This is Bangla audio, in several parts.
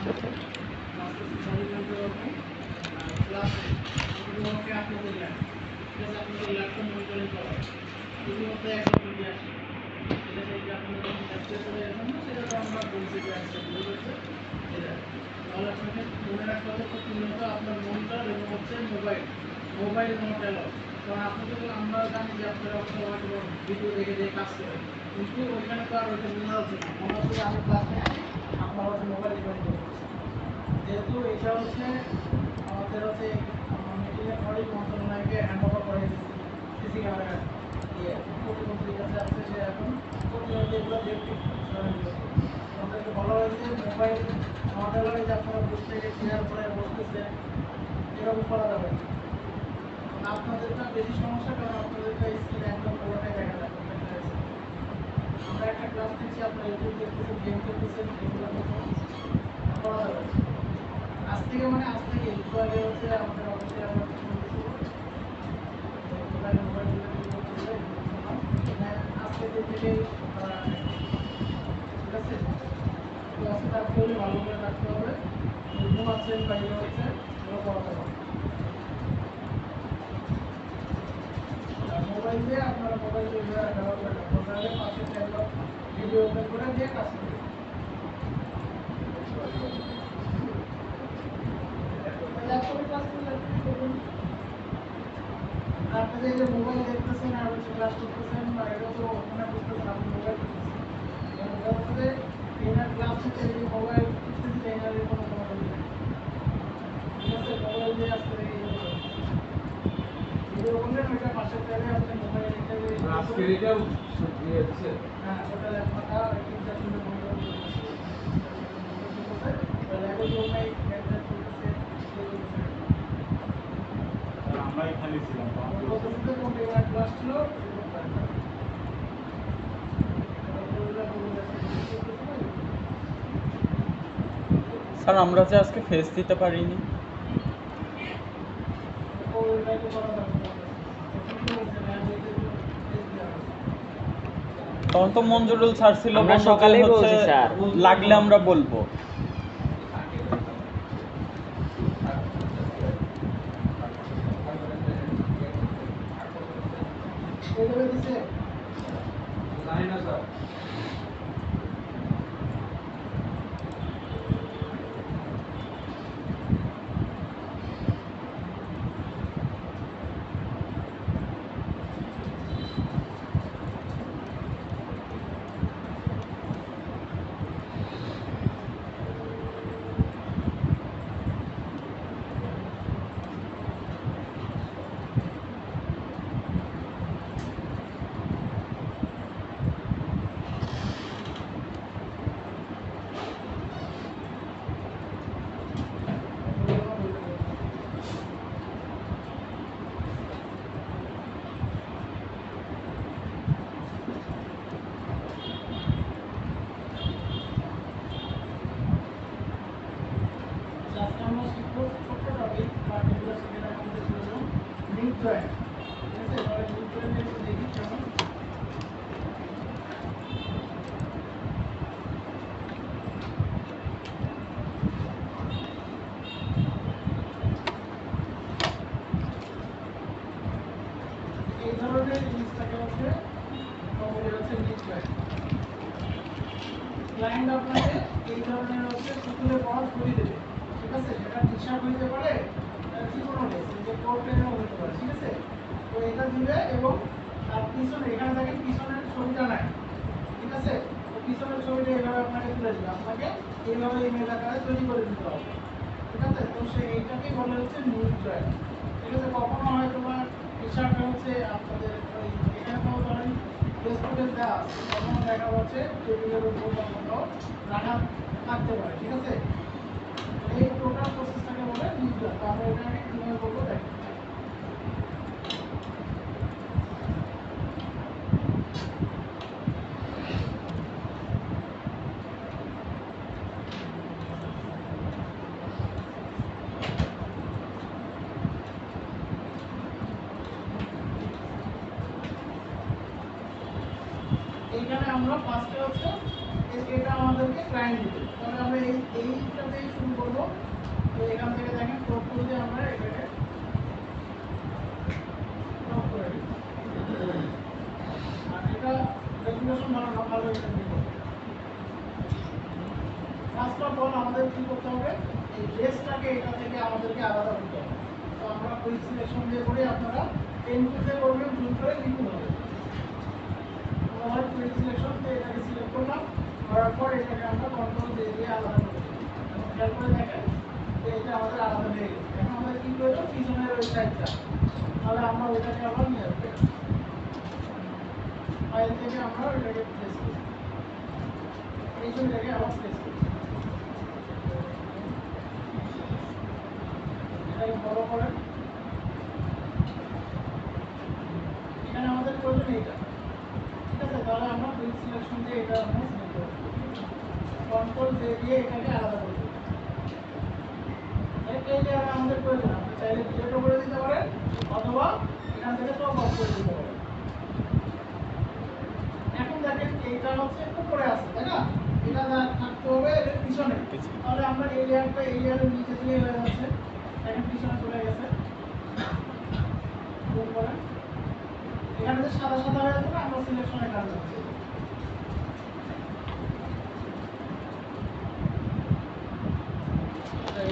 প্লাস আপনাদের ল্যাব প্লাস আপনাদের ল্যাপটপ মনিটরিং করা ইতিমধ্যে একটা ভিডিও আসে এটা সেই আপনাদের ল্যাপটপে চলে যাবেন না সেটা আমরা বলছি যে আসছে বুঝতে এটা তাহলে আপনাকে মনে রাখতে হবে প্রতিনিয়ত আপনার মনিটর এবং হচ্ছে মোবাইল নোট অ্যালাউ কারণ আপনাদের আমরা জানি যে আপনারা হয়তো ভিডিও দেখে দেখে কাজ করেন কিন্তু ওইখানে তো আর ওইটা মনে হচ্ছে না মনে হচ্ছে আমি ক্লাস নিচ্ছি আপনার হচ্ছে মোবাইল রিপেয়ারিং করতেছি যেহেতু এটা হচ্ছে আমাদের হচ্ছে মিটিংয়ের পরেই মন্ত্রণালয়কে হ্যান্ড ওভার করে দিচ্ছি সিসি ক্যামেরা দিয়ে প্রতিমন্ত্রীর কাছে আসছে সে এখন প্রতিনিয়ত এগুলো দেখতে আমাদেরকে বলা হয়েছে মোবাইল মডেলের যে আপনারা বসে থেকে শেয়ার করে বসতেছে এরকম করা যাবে না আপনাদেরটা বেশি সমস্যা কারণ আপনাদেরটা স্ক্রিন একদম পুরোটাই দেখা যায় আমরা একটা ক্লাস দিচ্ছি আপনারা ইউটিউব দেখতেছেন গেম খেলতেছেন এগুলো করা যাবে আজ থেকে আজ থেকে একটু আগে হচ্ছে আমাদের অবশ্যই আমরা আজকে থেকে ঠিক আছে ক্লাসে থাকতে হলে ভালো করে রাখতে হবে ঘুমাচ্ছেন বাইরে হচ্ছে এগুলো করাতে হবে মোবাইল দিয়ে আপনারা মোবাইল ব্যবহার করে মোবাইলে পাশে ভিডিও ওপেন করে দিয়ে কাজ করবেন আপনি যে মোবাইল দেখতেছেন আর হচ্ছে ক্লাস করতেছেন বা এটা তো ওখানে বুঝতেছেন আপনি মোবাইল করতেছেন এনার ক্লাস হচ্ছে এই মোবাইল করতেছি এনার কোনো নেই ঠিক আছে মোবাইল দিয়ে আসতে ভিডিও করলেন ওইটা পাশে ফেলে আপনি মোবাইল আজকে এটাও দিয়ে দিচ্ছে হ্যাঁ ওটা লেখা তিনটা তিনটা মোবাইল ল্যাবের জন্য আমরাই খালি ছিলাম ক্লাস ছিল স্যার আমরা যে আজকে ফেস দিতে পারিনি তখন তো মঞ্জুরুল স্যার ছিল আমরা সকালেই বলছি স্যার লাগলে আমরা বলবো এই ধরনের জিনিসটাকে হচ্ছে ক্লায়েন্ট আপনাকে এই ধরনের হচ্ছে পুতুলের বল করে দেবে ঠিক আছে এটা টি শার্ট হইতে পারে যে কোনো যে কোট প্যান্টও হতে পারে ঠিক আছে তো এটা দিবে এবং তার পিছনে এখানে দেখেন পিছনের ছবিটা নাই ঠিক আছে তো পিছনের ছবিটা এইভাবে আপনাকে তুলে দিবে আপনাকে এইভাবে ইমেল আকারে তৈরি করে দিতে হবে ঠিক আছে তো এইটাকেই বলে হচ্ছে নিউজ জয়েন ঠিক আছে কখনো হয় তোমার টি শার্টটা হচ্ছে আপনাদের এখানে তো ধরেন ফেসবুকে দেওয়া আছে কখনো দেখা যাচ্ছে টেবিলের উপর বা কোথাও রাখা থাকতে পারে ঠিক আছে এই টোটাল প্রসেসটাকে বলে নিউজ জয়েন তো আমরা এটাকে কীভাবে করবো দেখেন এইখানে আমরা ফার্স্টে হচ্ছে এটা আমাদেরকে ক্লায়েন্ট ডিটেল। তাহলে আমরা এইটাতেই শুরু করবো। তো এখান থেকে দেখেন ক্রপ করে দিয়ে আমরা এটাকে ক্রপ করে দিই। আর এটা রেগুলেশন ভালো এটা দিব। ফার্স্ট অফ অল আমাদের কি করতে হবে, এই ড্রেসটাকে এটা থেকে আমাদেরকে আলাদা করতে হবে। তো আমরা কুইক সিলেকশন দিয়ে করি, আপনারা পেন্সিলে করবেন, জুম করে লিখতে হবে। আমরা কুইক সিলেকশন দিয়ে এটাকে সিলেক্ট করলাম, করার পর এটাকে আমরা কন্ট্রোল দিয়ে আলাদা করে দিই। খেয়াল করে দেখেন যে এটা আমাদের আলাদা হয়ে গেছে। এখন আমাদের কি করবো, পিছনের ওই সাইডটা, তাহলে আমরা ওইটাকে আবার নিয়ে আসবো। ফাইল থেকে আমরা ওইটাকে প্লেস করি, এই ছবিটাকে আবার প্লেস করি, এটাকে বড় করেন। এখানে আমাদের প্রয়োজন এইটা, ঠিক আছে? তাহলে আমরা কুইক সিলেকশন দিয়ে এটা আমরা সিলেক্ট করব, কন্ট্রোল দিয়ে এটাকে আলাদা করব। এই লেয়ারে আমাদের প্রয়োজন, আপনি চাইলে ডিলিটও করে দিতে পারেন অথবা এখান থেকে টপ অফ করে দিতে পারেন। এখন দেখেন এইটা হচ্ছে উপরে আছে, তাই না? এটা থাকতে হবে এর পিছনে। তাহলে আমরা এই লেয়ারটা এই লেয়ারের নিচে দিয়ে হয়ে যাচ্ছে, এখন পিছনে চলে গেছে। জুম করেন, এখানে যে সাদা সাদা হয়ে আছে না, আমরা সিলেকশনে কাজ করছি।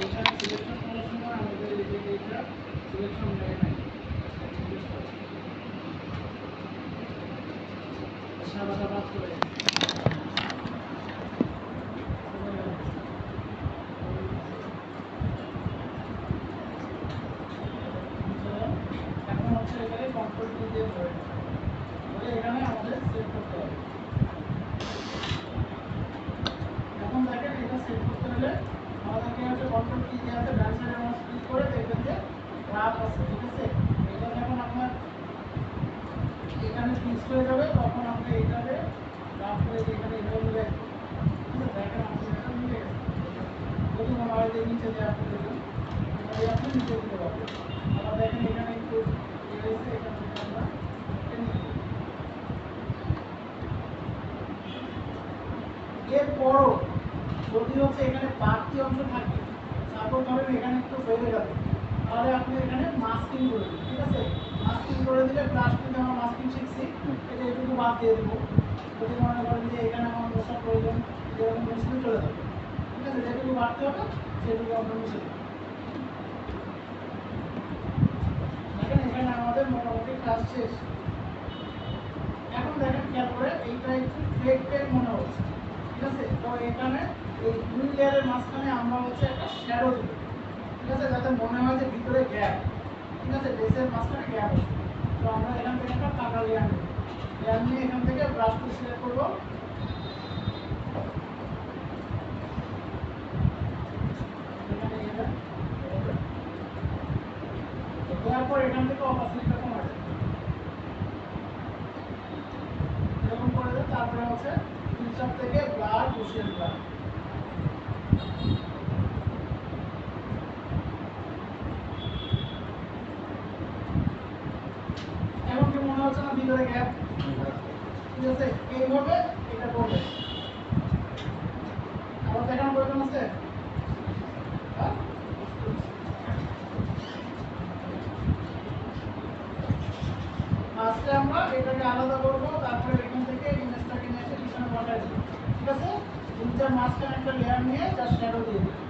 এইখানে সিলেকশন করার সময় আমাদের এই যে এইটা সিলেকশন নেয় নাই, সাদাটা বাদ করে দিই। এখন হচ্ছে এখানে কন্ট্রোল কি দিয়ে ধরে এখানে আমাদের সেট করতে হবে। এখন দেখেন এটা সেট করতে হলে আমাদেরকে হচ্ছে কন্ট্রোল কি দিয়ে আছে, ডান সাইডে মাউস ক্লিক করে দেখবেন যে গ্রাফ আছে, ঠিক আছে? এটা যখন আপনার এখানে ফিক্সড হয়ে যাবে তখন আমরা এইটাকে গ্রাফ করে এখানে এভাবে মিলে আসবো, ঠিক আছে? দেখেন আমাদের এটা মিলে গেছে। যদি মনে হয় যে নিচে দিয়ে আপনি দেবেন, তাহলে আপনি নিচে দিতে পারবেন। আবার দেখেন এখানে একটু রয়েছে, এখান থেকে আমরা টেনে দিই। এরপরও যদি হচ্ছে এখানে বাড়তি অংশ থাকে, সাপোজ ধরেন এখানে একটু বেড়ে গেল, তাহলে আপনি এখানে মাস্কিং করে দিন, ঠিক আছে? মাস্কিং করে দিলে প্লাস কিন্তু আমরা মাস্কিং শিখছি, এটা এটুকু বাদ দিয়ে দেবো। যদি মনে করেন যে এখানে আমার বসার প্রয়োজন, যেরকম মুসলিম চলে যাবে, ঠিক আছে? যেটুকু বাড়তে হবে সেটুকু আমরা মুছে দেবো। দেখেন এখানে আমাদের মোটামুটি কাজ শেষ। এখন দেখেন খেয়াল করে এইটা একটু ফেক মনে হচ্ছে, ঠিক আছে? তো এখানে এই দুই লেয়ারের মাঝখানে আমরা হচ্ছে একটা শ্যাডো দেব, ঠিক আছে? যাতে মনে হয় যে ভিতরে গ্যাপ, ঠিক আছে? ড্রেসের মাঝখানে গ্যাপ আছে। তো আমরা এখান থেকে একটা পাকা লেয়ার নেব, লেয়ার নিয়ে এখান থেকে ব্রাশ টুল সিলেক্ট করব, এখানে দেওয়ার পর এখান থেকে অপাসিটিটা কমা যাবে, এরকম করে দেন। তারপরে হচ্ছে ফিল্টার থেকে ব্লার বসিয়ে ব্লার, এখন কি মনে হচ্ছে না ভিতরে গ্যাপ? ঠিক আছে, এইভাবে এটা করবে। আবার দেখানোর প্রয়োজন আছে? ফার্স্টে আমরা এটাকে আলাদা করবো, তারপরে এখান থেকে ইমেজটাকে নিয়ে এসে পিছনে বসাই দেবো, ঠিক আছে? তিনটার মাঝখানে একটা লেয়ার নিয়ে তার শ্যাডো দিয়ে দেবো।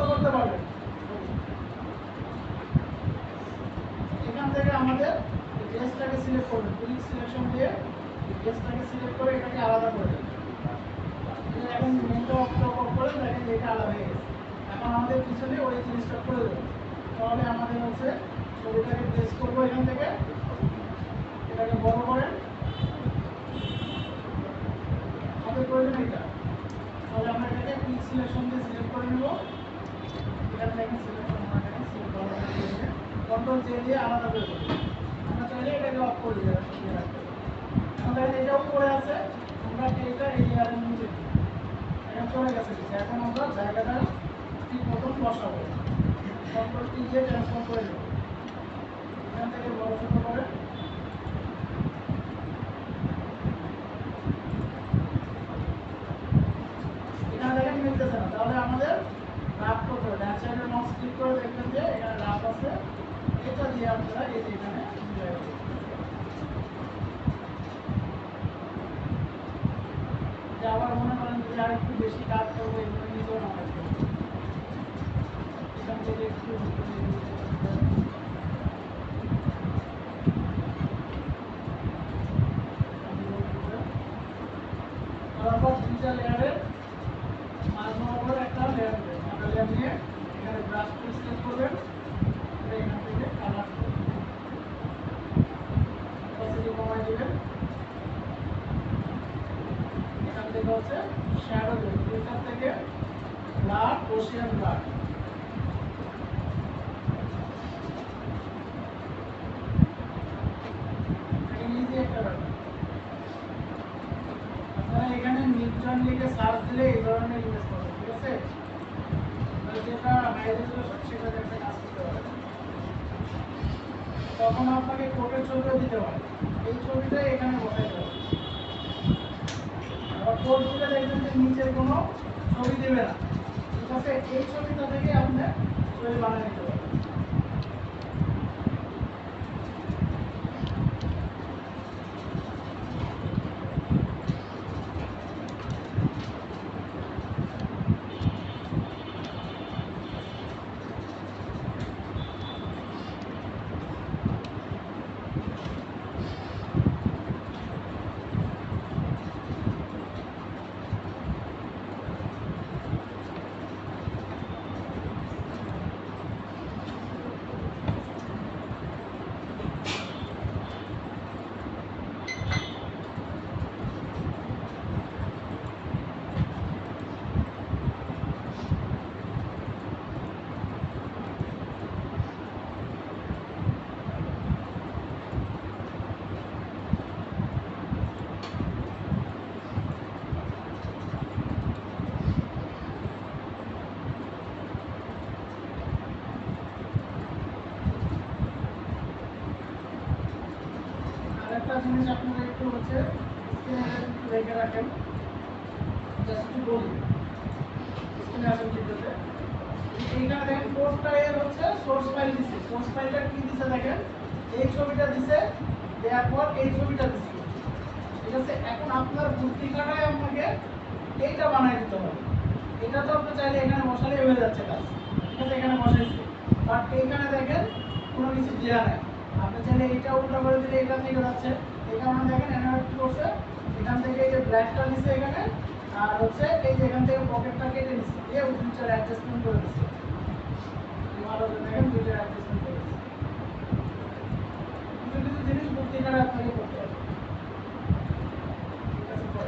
করতে পারবেন। এখান থেকে আমাদের ড্রেসটাকে সিলেক্ট করবেন, কুইক সিলেকশন দিয়ে ড্রেসটাকে সিলেক্ট করে এটাকে আলাদা করে দেবেন। এখন মেনটা অফ করে দেখেন যে এটা আলাদা হয়ে গেছে। এখন আমাদের পিছনে ওই জিনিসটা করে দেবো, তাহলে আমাদের হচ্ছে ছবিটাকে প্লেস করবো এখান থেকে, এটাকে বড় করেন, আমাদের প্রয়োজন এটা। তাহলে আমরা এটাকে কুইক সিলেকশন দিয়ে সিলেক্ট করে নেব, এখানে দেখেন সিলেকশন আমরা এখানে সিলেক্ট করা হয়েছে, কন্ট্রোল জে দিয়ে আলাদা করে দেবো। আমরা চাইলে এটাকে অফ করে দিয়ে রাখতে পারি। আমাদের এটাও পড়ে আছে, আমরা এটা এই লেয়ারের নিচে দিই, এটা চলে গেছে। এখন আমরা জায়গাটা ঠিক মতন বসাবো। কন্ট্রোল টি দিয়ে ট্রান্সফর্ম করে দেবো। এখান থেকে বড় ছোট করে এখানে দেখেন মিলতেছে না, তাহলে আমাদের রাফ করতে হবে। ডান সাইডে মাউস ক্লিক করে দেখবেন যে এখানে রাফ আছে, এটা দিয়ে আপনারা এই যে এখানে মিলাই দেবেন। যে আবার মনে করেন যদি আর একটু বেশি কাজ করবো, এগুলো নিজেও না কাজ করবো, এখান থেকে একটু তারপর দুইটা লেয়ারের মাঝ বরাবর একটা লেয়ার দেবেন। একটা লেয়ার নিয়ে এখানে ব্রাশ টুল সিলেক্ট করবেন, এখান থেকে কালার করবেন, অপাসিটি কমাই দিবেন। এখান থেকে হচ্ছে শ্যাডো দেবেন, ফিল্টার থেকে ব্লার, ওশিয়ান ব্লার। ইজি একটা ব্যাপার। আপনারা এখানে নিউটন লিখে সার্চ দিলে এই ধরনের ইমেজ পাবেন, ঠিক আছে? যেটা হাই রেজলিউশন সেটা একটা কাজ করতে পারে, তখন আপনাকে কোটের ছবিও দিতে পারে, এই ছবিটা এখানে বসাইতে হবে। আবার কোড দিলে দেখবেন যে নিচের কোনো ছবি দেবে না, ঠিক আছে? এই ছবিটা থেকে আপনি ছবি বানিয়ে নিতে পারেন। আরেকটা জিনিস আপনারা একটু হচ্ছে স্ক্রিনে একটু রেখে রাখেন, জাস্ট একটু বলি স্ক্রিনে আসেন ভিডিওতে। এইখানে দেখেন কোডটা এর হচ্ছে সোর্স ফাইল দিছে, সোর্স ফাইলটা কি দিছে দেখেন, এই ছবিটা দিছে, দেওয়ার পর এই ছবিটা দিছে, ঠিক আছে? এখন আপনার ভর্তিকাটায় আপনাকে এইটা বানাই দিতে হবে। এটা তো আপনি চাইলে এখানে বসালেই হয়ে যাচ্ছে কাজ, ঠিক আছে? এখানে বসাইছি, বাট এইখানে দেখেন কোনো কিছু দেওয়া নাই। আপনি চাইলে এইটা উল্টা করে দিলে এটা থেকে যাচ্ছে। এখানে দেখেন এনারা কি করছে, এখান থেকে এই যে ব্ল্যাকটা নিছে এখানে, আর হচ্ছে এই যে এখান থেকে পকেটটা কেটে নিছে, দিয়ে দুইটার অ্যাডজাস্টমেন্ট করে দিছে। ভালো করে দেখেন দুইটার অ্যাডজাস্টমেন্ট করে দিছে। কিছু কিছু জিনিস ভর্তিকাটা আপনাকে করতে হবে, ঠিক আছে?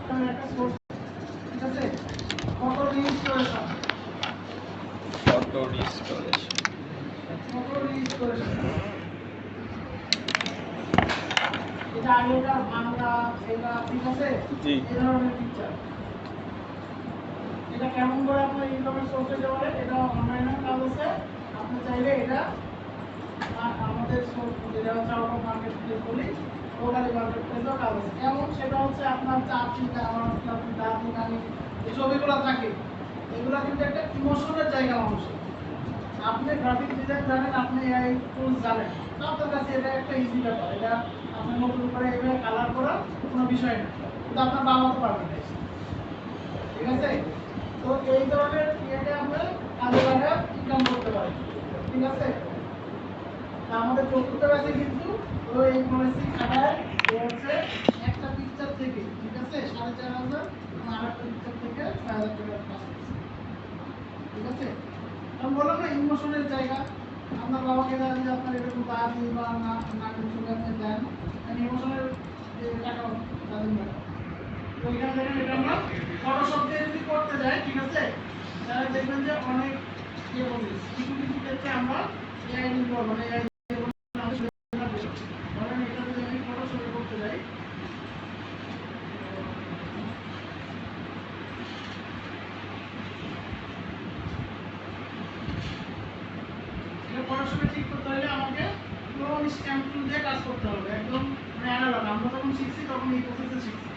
পরে একটা সোর্স, ঠিক আছে? Photo restoration, photo restoration. Photo restoration এটা আগেকার ভাঙা ছেঁড়া, ঠিক আছে? জি। এই ধরনের পিকচার এটা কেমন করে আপনার ইনকামের সোর্স হতে পারে, এটা অনলাইনে কাজ আছে। আপনি চাইলে এটা আমাদের যেটা হচ্ছে আউট অফ মার্কেট প্লেস বলি, লোকালি মার্কেট প্লেসও কাজ আছে। কেমন সেটা হচ্ছে আপনার চাচি, আমার আপনি দাদি, নানি, এই ছবিগুলো থাকে, এগুলো কিন্তু একটা ইমোশনের জায়গা মানুষের। আপনি গ্রাফিক ডিজাইন জানেন, আপনি এআই টুলস জানেন, তো আপনার কাছে এটা একটা ইজি ব্যাপার। এটা আপনি নতুন করে এভাবে কালার করা কোনো বিষয় না, কিন্তু আপনার বাবা তো পারবেন না, ঠিক আছে? তো এই ধরনের ইয়েতে আপনি কাজে লাগা ইনকাম করতে পারেন, ঠিক আছে? আমাদের চতুর্থ ব্যাচে কিন্তু ওই পলিসি খাটায় হচ্ছে একটা পিকচার থেকে, ঠিক আছে, 4,500 আর একটা পিকচার থেকে 6,000 টাকা পাস করছে, ঠিক আছে? আমি বললাম না ইমোশনের জায়গা। আপনার বাবাকে যদি আপনার এরকম দাদি বা না কিছু আপনি দেন, ইমোশনের যে টাকা দাদি না, তো এখানে দেখেন এটা আমরা ফটোশপ দিয়ে যদি করতে যাই, ঠিক আছে, তাহলে দেখবেন যে অনেক ইয়ে বলি কিছু কিছু ক্ষেত্রে আমরা এআই নির্ভর, মানে এআই ধরেন এটা যদি আমি ফটোশপে করতে যাই, এটা ফটোশপে ঠিক করতে হলে আমাকে ক্লোন স্ট্যাম্প টুল দিয়ে কাজ করতে হবে, একদম মানে অ্যানালগ। আমরা যখন শিখছি তখন এই প্রসেসে শিখছি।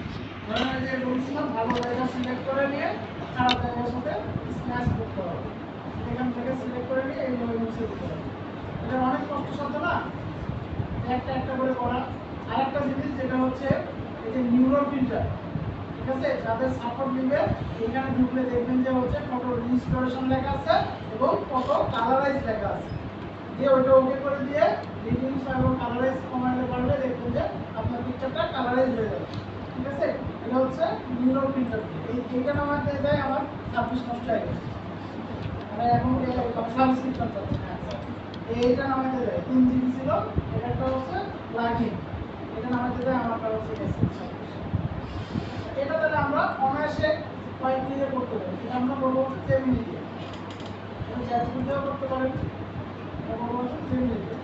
ধরেন এই যে বলছিলাম, ভালো জায়গা সিলেক্ট করে নিয়ে খারাপ জায়গার সাথে স্ম্যাশ করতে হবে, এখান থেকে সিলেক্ট করে নিয়ে এইভাবে মুছে দিতে হবে। এটা অনেক কষ্টসাধ্য না, একটা একটা করে করা। আর একটা জিনিস যেটা হচ্ছে এই যে নিউরো ফিল্টার, ঠিক আছে, যাদের সাপোর্ট নিবে এখানে ঢুকলে দেখবেন যে হচ্ছে ফটো রিস্টোরেশন লেখা আছে এবং ফটো কালারাইজ লেখা আছে, দিয়ে ওইটা ওকে করে দিয়ে রিডিংস এবং কালারাইজ কমাইতে পারলে দেখবেন যে আপনার পিকচারটা কালারাইজ হয়ে যাবে, ঠিক আছে? এটা হচ্ছে নিউরো ফিল্টার। এইটা নামাতে যায় আমার 26 নষ্ট হয়ে গেছে, মানে এখন সাবস্ক্রিপশন চলছে। এইটা নামাতে যায় 3 জিবি ছিল, এটা একটা হচ্ছে প্লাগইন, এটা নামাতে যায় আমারটা হচ্ছে এটা তাহলে আমরা অনায়াসে কয়েক মিনিটে করতে পারি। এটা আমরা বলবো হচ্ছে জেমিনি দিয়ে, এবং চ্যাটজিপিটি দিয়েও করতে পারেন, এটা বলবো হচ্ছে জেমিনি দিয়ে।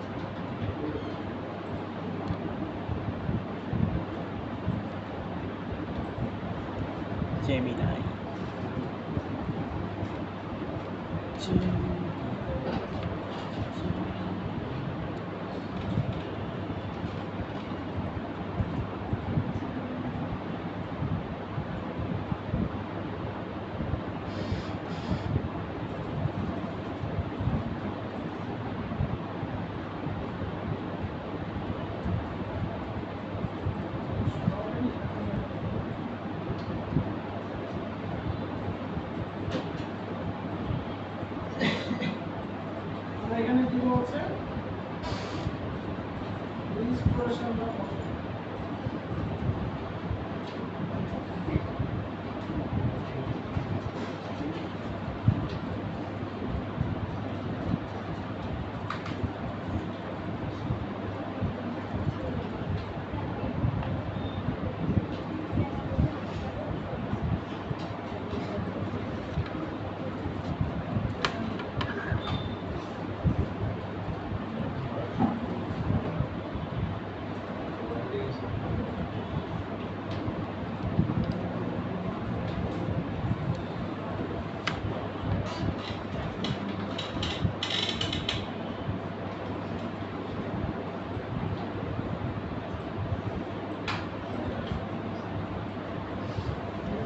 জেমিনাই। আমরা এখানে দিব হচ্ছে রিস্টোরেশন বা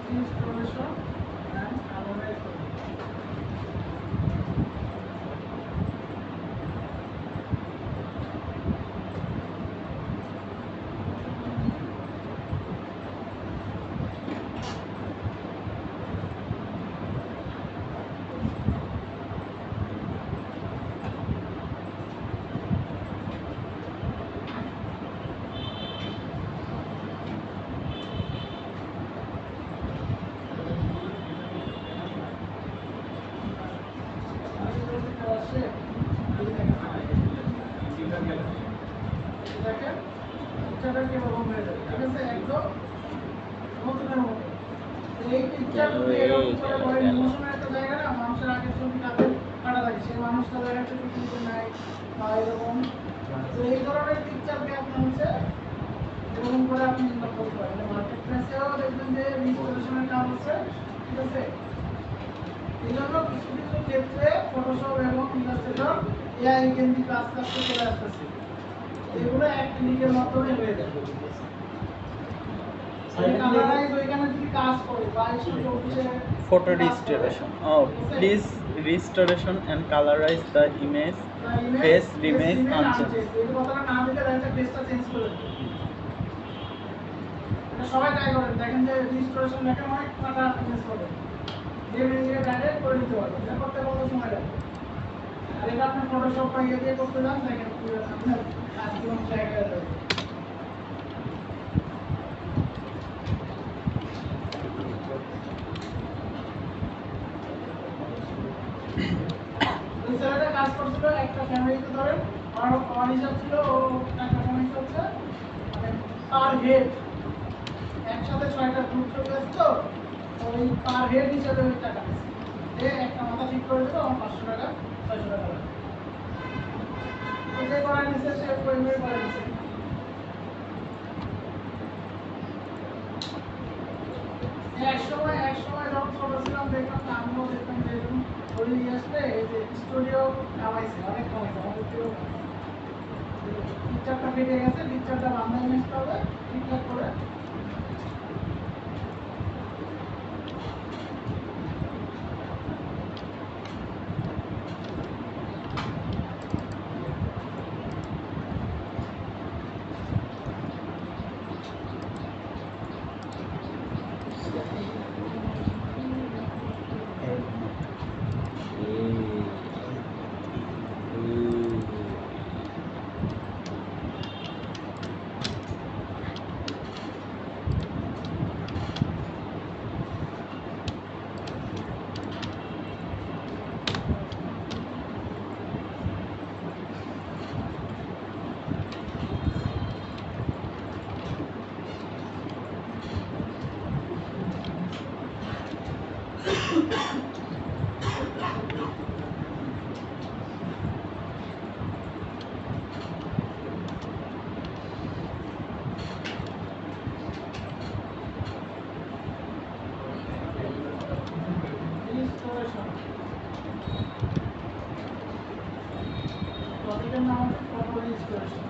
রিস্টোরেশন এন্ড কালারাইজ। দেখেন পিকচারটা কিরকম হয়ে যাবে, ঠিক আছে, একদম নতুনের মতো। এই পিকচারগুলো এরকম করে পরে ইমোশনের একটা জায়গা না, মানুষের আগের ছবি কাদের কাটা থাকে, সেই মানুষটা দেখা যাচ্ছে পৃথিবীতে নাই বা এরকম। তো এই ধরনের পিকচারকে আপনি হচ্ছে এরকম করে আপনি ইনকাম করতে পারেন। মার্কেট প্লেসেও দেখবেন যে রিস্টোরেশনের কাজ আছে, ঠিক আছে, এই জন্য কিছু কিছু ক্ষেত্রে ফটোশপ এবং ইলাস্ট্রেটর এআই কেন্দ্রিক আস্তে আস্তে চলে আসতেছে, এগুলো এক ক্লিকের মাধ্যমে হয়ে যাবে। কালারাইজ ওইখানে যদি কাজ করে 2224 photo restoration. Oh, please restoration and colorize the image. Face remain unchanged. এই কথাটা না দিলে একটা ফেসটা চেঞ্জ করে দেবে। এটা সবাই ট্রাই করেন, দেখেন যে রিস্টোরেশন লেখা অনেক টাকা চেঞ্জ করে যে মেয়ে ডাইরেক্ট করে দিতে পারবেন, এটা করতে কত সময় লাগে। আর এটা আপনি ফটোশপ বা ইয়ে দিয়ে করতে যান, দেখেন আপনার কাজ জীবন জায়গায় যাবে। ওই ছেলেটা কাজ করছিল একটা ফ্যামিলিতে, ধরেন আমার হিসাব ছিল ও একটা ফ্যামিলি হচ্ছে মানে পার হেড একসাথে 6টা গ্রুপ চলে আসতো, ওই পার হেড হিসাবে ওই টাকা যে একটা মাথা ঠিক করে দিল আমার 500 টাকা 600 টাকা লাগে। যে করা নিচ্ছে সে পেমেন্ট করে দিচ্ছে। এক সময় যখন ছোট ছিলাম দেখলাম না, আমিও দেখলাম যে এরকম ওই আসলে এই যে স্টুডিও কামাইছে, অনেক কামাইছে, আমাদের কেউ পিকচারটা ফেটে গেছে, পিকচারটা বাংলা ইমেজটা হবে ঠিকঠাক করে রিস্টোরেশন টপিকের নাম হচ্ছে photo restoration.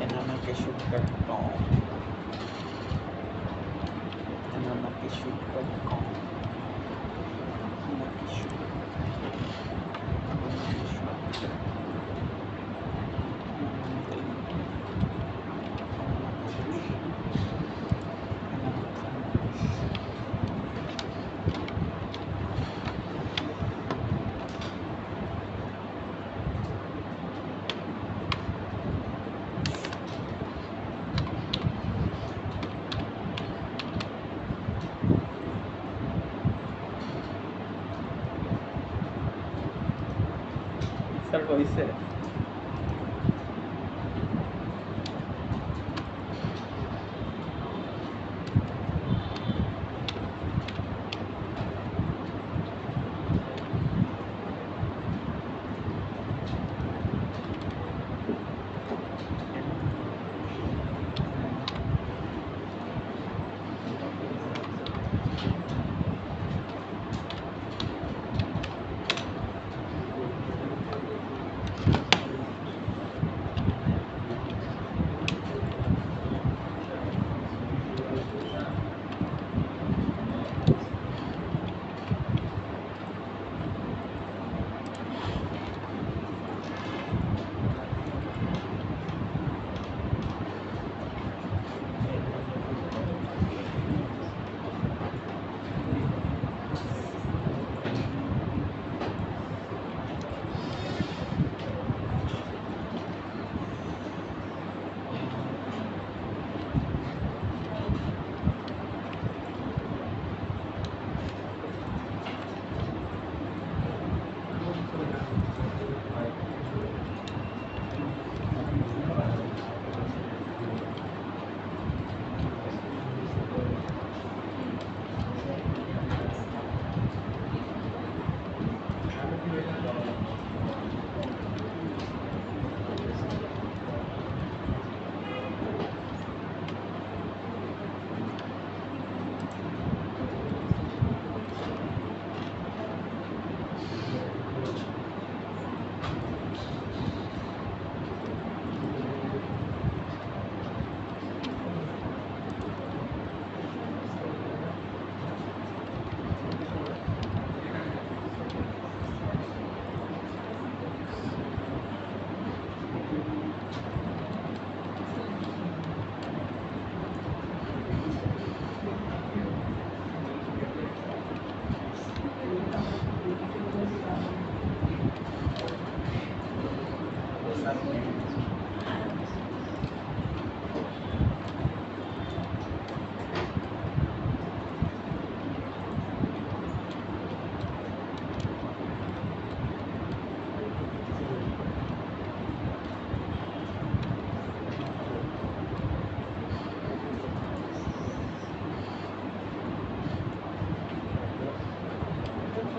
enamorkeshoot.com enamorkeshoot.com sir হয়েছে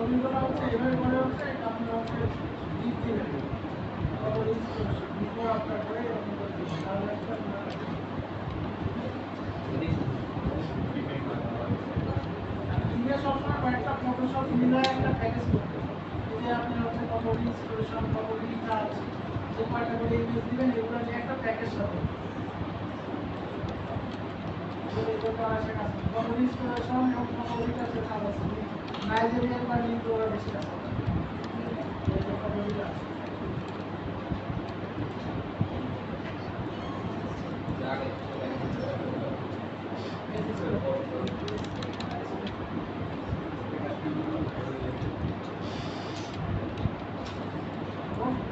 ছবিগুলো হচ্ছে এভাবে করে হচ্ছে এটা আপনারা হচ্ছে লিখ দিবেন তারপর লিখবো আপনার করে এরকম করে দিবেন তাহলে একটা ইংলিশ সবসময় কয়েকটা ফটোশপ মিলায় একটা প্যাকেজ করতে হবে যদি আপনি হচ্ছে কত ইনস্টলেশন কত রিচার্জ যে কয়টা করে ইমেজ দিবেন এগুলো নিয়ে একটা প্যাকেজ হবে ইনস্টলেশন এবং কত রিচার্জের কাজ আছে নাইজেরিয়ান বা লিঙ্কগুলো বেশি আছে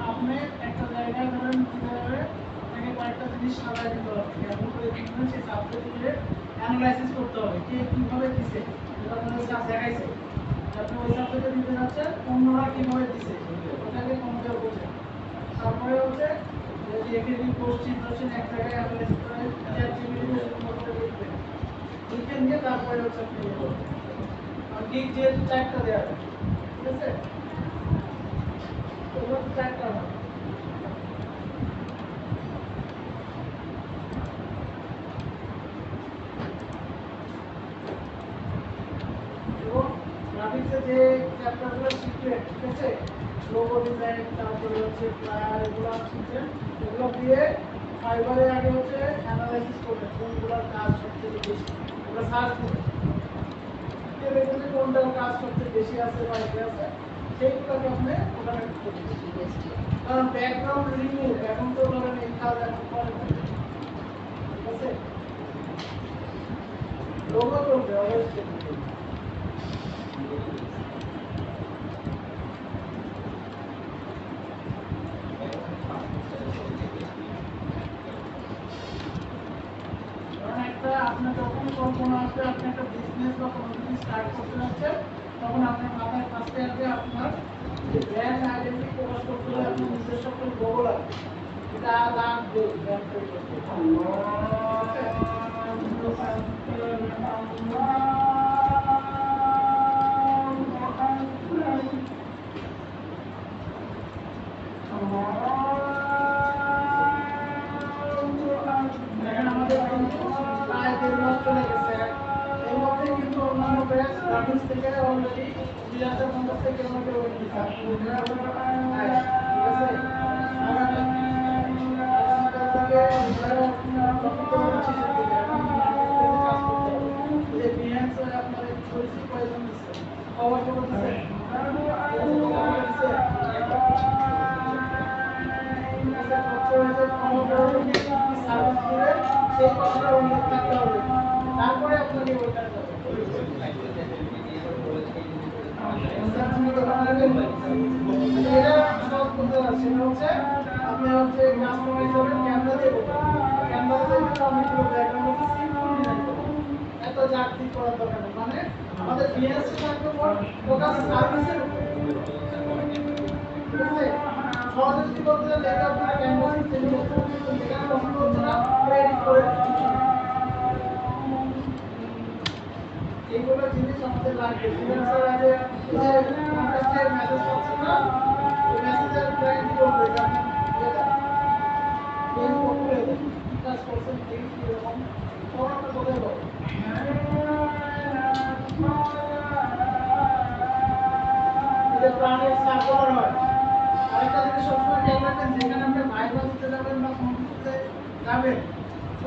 আপনি একটা জায়গায় ধরেন কিভাবে আপনাকে কয়েকটা জিনিস সাজায় দিতে হবে কেমন করে দিবেন সেই সাবজেক্টগুলো অ্যানালাইসিস করতে হবে কে কিভাবে দিছে এটা আপনাদের কাছে দেখাইছে আপনি ওই সাবজেক্টে দিতে যাচ্ছেন অন্যরা কিভাবে দিছে ওটাকে কম্পেয়ার করছেন তারপরে হচ্ছে যদি এখানে কোশ্চেন কোশ্চেন এক জায়গায় অ্যানালাইসিস করে চ্যাট জিপিটিতে মধ্যে লিখবেন লিখে নিয়ে তারপরে হচ্ছে আপনি আর ঠিক যেহেতু চারটা দেওয়া আছে ঠিক আছে ওগুলো চারটা না এবং গ্রাফিক্সে যে চ্যাপ্টারগুলো শিখবেন ঠিক আছে লোগো ডিজাইন তারপরে হচ্ছে ফ্লায়ার এগুলো শিখবেন এগুলো দিয়ে ফাইবারে আগে হচ্ছে অ্যানালাইসিস করবেন কোনগুলোর কাজ সবচেয়ে বেশি ওগুলো সার্চ করবেন দিয়ে দেখবেন যে কোনটার কাজ সবচেয়ে বেশি আছে বা এতে আছে সেইগুলোকে আপনি ওখানে করবেন কারণ ব্যাকগ্রাউন্ড রিমুভ এখন তো ধরেন এই কাজ এখন করে না ঠিক আছে লোগো করবে অবশ্যই কারণ একটা আপনার যখন কল্পনা আসবে আপনি একটা বিজনেস বা কোনো কিছু স্টার্ট করতে যাচ্ছেন তখন আপনার মাথায় ফার্স্টে আসবে আপনার যে ব্র্যান্ড আইডেন্টিটি প্রকাশ করতে হলে আপনার নিজস্ব একটা লোগো লাগবে এটা লাগবে ব্র্যান্ড তৈরি করতে দেখেন আমাদের কিন্তু প্রায় 1.5 মাস চলে গেছে এর মধ্যে কিন্তু অন্যান্য ব্যাচ গ্রাফিক্স থেকে অলরেডি 2050 থেকে আমাদের ওয়েট দিচ্ছে ঠিক আছে কভার করে দিচ্ছে সেই কথাটা উল্লেখ থাকতে হবে তারপরে আপনাকে ওইখানে যাবে এটা সহজ করতে পারছি না হচ্ছে আপনি হচ্ছে কাস্টমাইজ করবেন ক্যামেরা দিয়ে ক্যামেরা দিয়ে অনেকগুলো ব্যাকগ্রাউন্ড হচ্ছে সিম্পল ডিজাইন করবেন এত জাগতিক করার দরকার নেই মানে আমাদের বিএসসি থাকবে ফোকাস সার্ভিসের উপর ঠিক আছে সহজে যদি করতে চান এটা আপনারা ক্যানভাস চেঞ্জ করতে হবে যেখানে পছন্দ হচ্ছে না এডিট করে এইগুলো জিনিস আমাদের লাগবে ফ্রিল্যান্সার আগে যে কন্টেস্টের মেসেজ পাচ্ছে না ওই মেসেজের গ্যারান্টি করবে এটা এটা চেঞ্জ করতে হবে 50% এই এরকম সব আমরা বলে দেবো এটা প্রাণের সার্কুলার হয় আরেকটা জিনিস সবসময় খেয়াল রাখবেন যেখানে আপনি ভাইবা দিতে যাবেন বা কম্পিউটারে যাবেন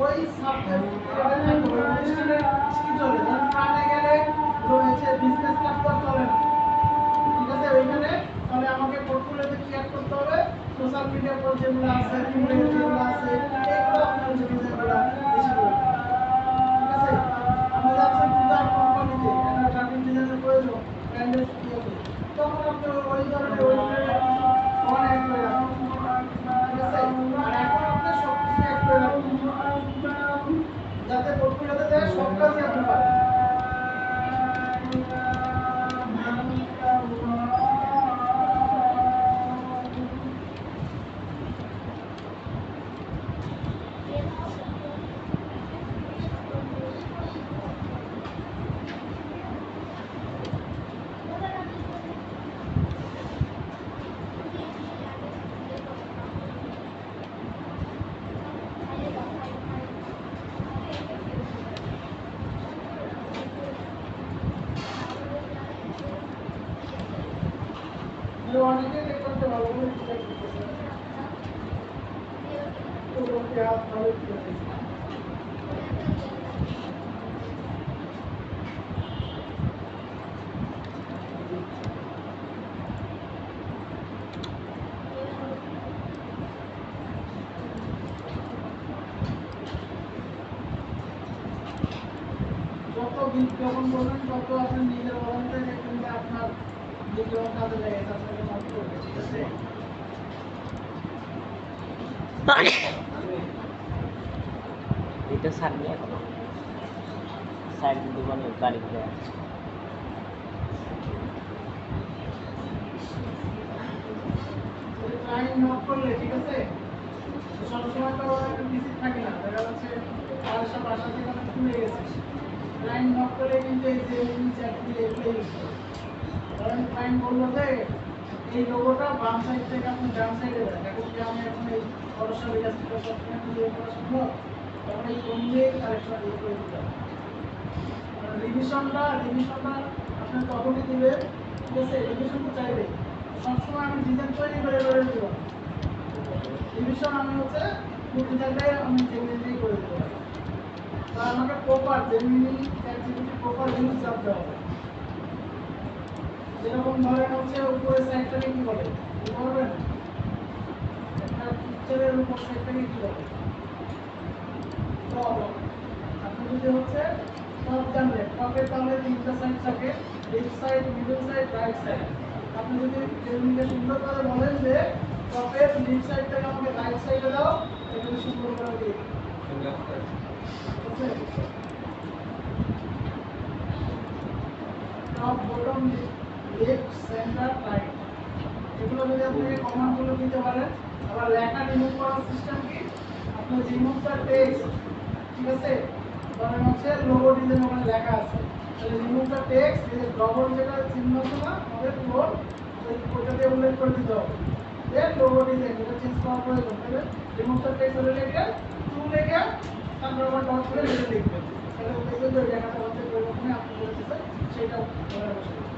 ওই সাবজেক্ট এটা থাকবে ওই প্রতিষ্ঠানের কি চলে ধরুন প্রাণে গেলে রয়েছে বিজনেস ক্লাস তো চলে না ঠিক আছে ওইখানে তাহলে আমাকে পোর্টফোলিওতে কি অ্যাড করতে হবে সোশ্যাল মিডিয়ার পর যেগুলো আছে ইমেল যেগুলো আছে এগুলো আপনার যে ডিজাইনগুলো বেশি করে ঠিক আছে আমি যাচ্ছি পূজার কোম্পানিতে একটা গ্রাফিক ডিজাইনের প্রয়োজন ব্র্যান্ডের কি হবে তখন আপনি ওই ধরনের ওই অন অ্যাড করে রাখুন ঠিক আছে আর এখন আপনি সব কিছু অ্যাড করে রাখুন যাতে পোর্টফোলিওতে দেয় সব কাজই আপনি পাবেন অনেকে করতে ভালো করে চিন্তা করতেছে ওকে হাত ভালো করে যত বিজ্ঞাপন করবেন তত আপনি নিজের অবদানটা দেখবেন যে আপনার বিজ্ঞাপন কাজে লাগে আপনাকে মাফ করবে ঠিক আছে এটা ছাড়লে এখন সাইড দোকানে গাড়িতে ক্লায়েন্ট নক করলে ঠিক আছে সবসময় তো বিজি থাকে না দেখা যাচ্ছে বাসা থেকে অনেক দূরে গেছে ক্লায়েন্ট নক করলে কিন্তু এই যে চাকরি এগুলো ইউজ করে কারণ ক্লায়েন্ট বললো যে এই লোগোটা বাম সাইড থেকে আপনি ডান সাইডে দেন এখন যে আমি এখন এই খরচা বিকাশ থেকে সবসময় দিয়ে করা সম্ভব তখন এই কোন দিয়ে কারেকশন দিয়ে করে দিতে হবে রিভিশনটা আপনি তখনই দিবেন ঠিক আছে রিভিশন তো চাইবে সবসময় আমি ডিজাইন তৈরি করে দেবো রিভিশন আমি হচ্ছে ডিজাইনটাই আমি জেমিনি করে দেবো তা আমাকে proper Gemini activity proper use করতে হবে যেরকম ধরেন হচ্ছে উপরের সাইডটাকে কি বলে কি বলবেন একটা পিকচারের উপর সাইডটাকে কি বলে টপ আপনি যদি হচ্ছে টপ জানলেন টপের তাহলে তিনটা সাইড থাকে left side middle side right side আপনি যদি জেমিনিকে সুন্দর করে বলেন যে টপের লেফট সাইডটাকে আমাকে রাইট সাইডে দাও এগুলো সুন্দর করে দিয়ে top bottom left centre right এগুলো যদি আপনি কমান্ডগুলো দিতে পারেন আবার লেখা রিমুভ করার সিস্টেম কি আপনি রিমুভ দ্য টেক্সট ঠিক আছে ধরেন হচ্ছে লোগো ডিজাইন ওখানে লেখা আছে তাহলে রিমুভ দ্য টেক্সট এই যে ডবল যেটা চিহ্ন আছে না আমাদের পুরো ওইটা দিয়ে উল্লেখ করে দিতে হবে দেন লোগো ডিজাইন এটা চেঞ্জ করার প্রয়োজন তাহলে রিমুভ দ্য টেক্সট হলে লিখে টু লিখে তারপর আবার ডট করে লিখবেন তাহলে দেখবেন যে লেখাটা হচ্ছে পরিবর্তনে আপনি বলতেছেন সেটা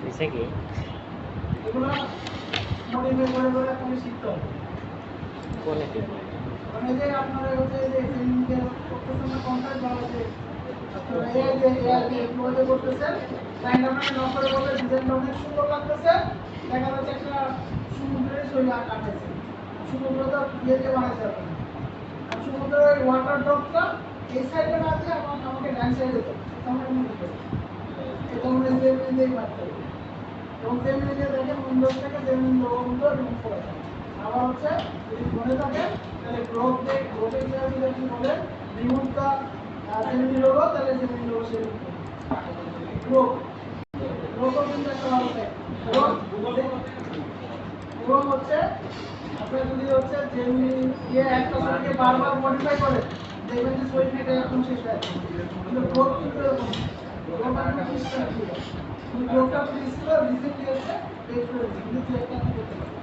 এসে কি এগুলো মডিফাই করে আপনি শিখতে হবে কোনে কি মানে যে আপনারা হচ্ছে যে এসএমকে করতেছেন না কন্ট্রাক্ট বা হচ্ছে আপনারা এই এমপ্লয়ি করতেছেন ক্লায়েন্ট আপনাকে নক করে বলে ডিজাইনটা অনেক সুন্দর লাগতেছে দেখা যাচ্ছে একটা সমুদ্রের ছবি আঁকাইছে সমুদ্রটা দিয়ে বানাইছে আপনি আর সমুদ্রের ওই ওয়াটার ড্রপটা এই সাইডে না দিয়ে আমাকে ডান সাইডে দেয় তাহলে আমি কি করব এটা মনে যেই পারতে এবং জেমিনি দিয়ে দেখেন উইন্ডোজ থেকে জেমিনি লোগোগুলো রিমুভ করা যায় আবার হচ্ছে যদি মনে থাকে তাহলে গ্রোথের জায়গায় যদি আপনি বলেন রিমুভ দ্য জেমিনি লোগো তাহলে জেমিনি লোগো সে গ্রোথ গ্রোথও কিন্তু একটা ভালো থাকে এবং হচ্ছে আপনার যদি হচ্ছে জেমিনি দিয়ে একটা ছবিকে বারবার মডিফাই করে দেখবেন যে ছবিটা একদম শেষ হয়ে যাচ্ছে কিন্তু গ্রোথ কিন্তু এরকম গ্রোথ একটা সিস্টেম ছিল গ্রোথটা ছিল রিসেন্টলি হচ্ছে পেজ করে কিন্তু একটা করতে পারে